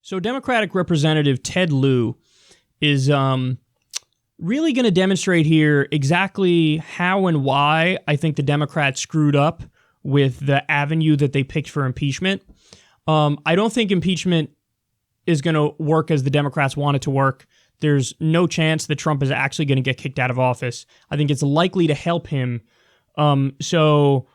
So Democratic Representative Ted Lieu is really going to demonstrate here exactly how and why I think the Democrats screwed up with the avenue that they picked for impeachment. I don't think impeachment is going to work as the Democrats want it to work. There's no chance that Trump is actually going to get kicked out of office. I think it's likely to help him. So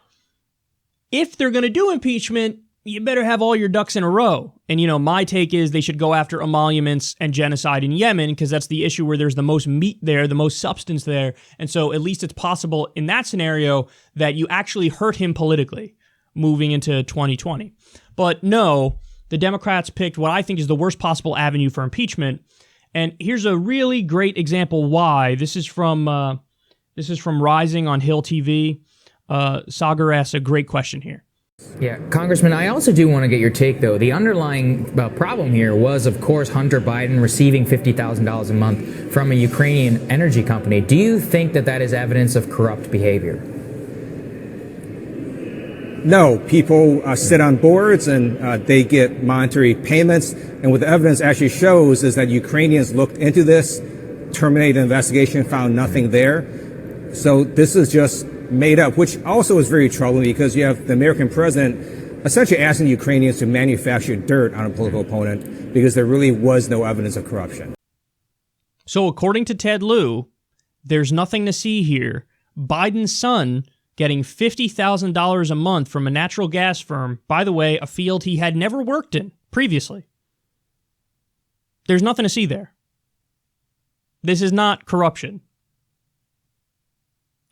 if they're going to do impeachment, you better have all your ducks in a row. And, my take is they should go after emoluments and genocide in Yemen because that's the issue where there's the most meat there, the most substance there. And so at least it's possible in that scenario that you actually hurt him politically moving into 2020. But no, the Democrats picked what I think is the worst possible avenue for impeachment. And here's a really great example why. This is from Rising on Hill TV. Sagar asks a great question here. Yeah, Congressman, I also do want to get your take, though. The underlying problem here was, of course, Hunter Biden receiving $50,000 a month from a Ukrainian energy company. Do you think that is evidence of corrupt behavior? No, people sit on boards and they get monetary payments. And what the evidence actually shows is that Ukrainians looked into this, terminated the investigation, found nothing there. So this is just made up, which also is very troubling because you have the American president essentially asking Ukrainians to manufacture dirt on a political opponent because there really was no evidence of corruption. So according to Ted Lieu, there's nothing to see here. Biden's son getting $50,000 a month from a natural gas firm, by the way, a field he had never worked in previously. There's nothing to see there. This is not corruption.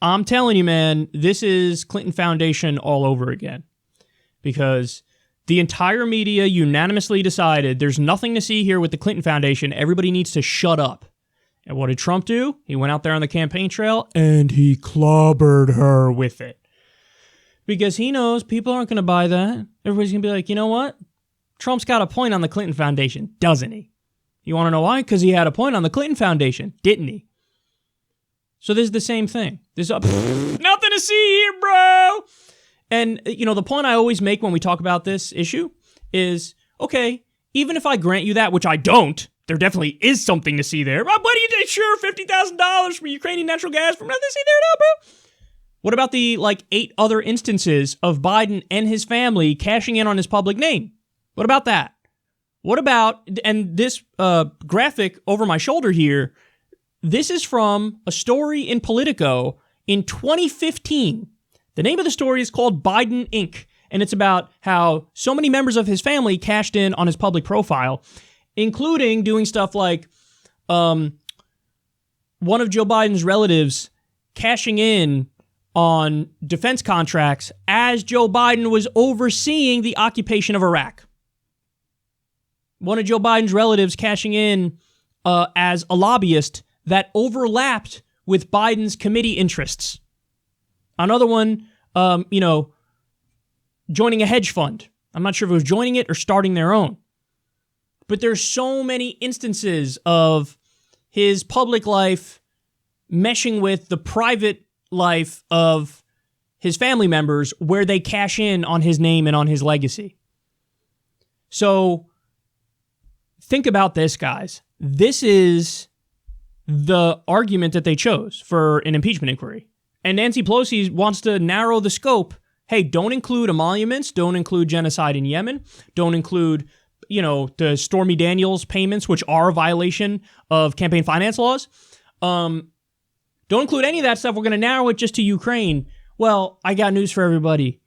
I'm telling you, man, this is Clinton Foundation all over again. Because the entire media unanimously decided there's nothing to see here with the Clinton Foundation. Everybody needs to shut up. And what did Trump do? He went out there on the campaign trail and he clobbered her with it. Because he knows people aren't going to buy that. Everybody's going to be like, you know what? Trump's got a point on the Clinton Foundation, doesn't he? You want to know why? Because he had a point on the Clinton Foundation, didn't he? So this is the same thing. There's nothing to see here, bro. And, the point I always make when we talk about this issue is, okay, even if I grant you that, which I don't, there definitely is something to see there. My buddy did sure $50,000 from Ukrainian natural gas from nothing to see there now, bro. What about the 8 other instances of Biden and his family cashing in on his public name? What about that? What about, and this graphic over my shoulder here, this is from a story in Politico in 2015. The name of the story is called Biden Inc., and it's about how so many members of his family cashed in on his public profile, including doing stuff like one of Joe Biden's relatives cashing in on defense contracts as Joe Biden was overseeing the occupation of Iraq. One of Joe Biden's relatives cashing in as a lobbyist that overlapped with Biden's committee interests. Another one, joining a hedge fund. I'm not sure if it was joining it or starting their own. But there's so many instances of his public life meshing with the private life of his family members where they cash in on his name and on his legacy. So think about this, guys. This is the argument that they chose for an impeachment inquiry. And Nancy Pelosi wants to narrow the scope. Hey, don't include emoluments. Don't include genocide in Yemen. Don't include, the Stormy Daniels payments, which are a violation of campaign finance laws. Don't include any of that stuff. We're going to narrow it just to Ukraine. Well, I got news for everybody.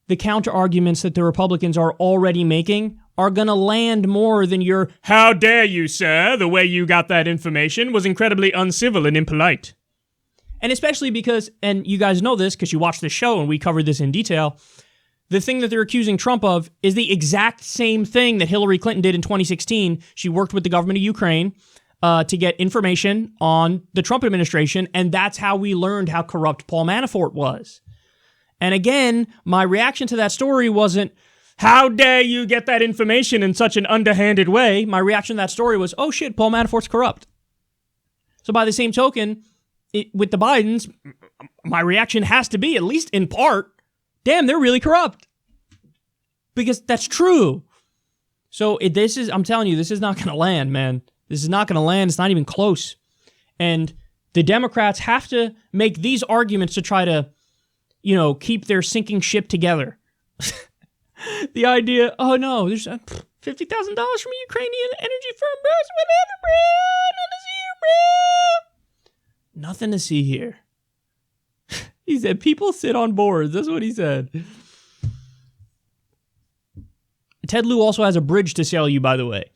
The counter arguments that the Republicans are already making are going to land more than your, how dare you, sir, the way you got that information was incredibly uncivil and impolite. And especially because, and you guys know this because you watched the show and we covered this in detail, the thing that they're accusing Trump of is the exact same thing that Hillary Clinton did in 2016. She worked with the government of Ukraine to get information on the Trump administration, and that's how we learned how corrupt Paul Manafort was. And again, my reaction to that story wasn't, how dare you get that information in such an underhanded way? My reaction to that story was, oh shit, Paul Manafort's corrupt. So by the same token, with the Bidens, my reaction has to be, at least in part, damn, they're really corrupt. Because that's true. So I'm telling you, this is not going to land, man. This is not going to land. It's not even close. And the Democrats have to make these arguments to try to, keep their sinking ship together. The idea, oh no, there's $50,000 from a Ukrainian energy firm, bro. It's whatever, bro. Nothing to see here. He said, people sit on boards. That's what he said. Ted Lieu also has a bridge to sell you, by the way.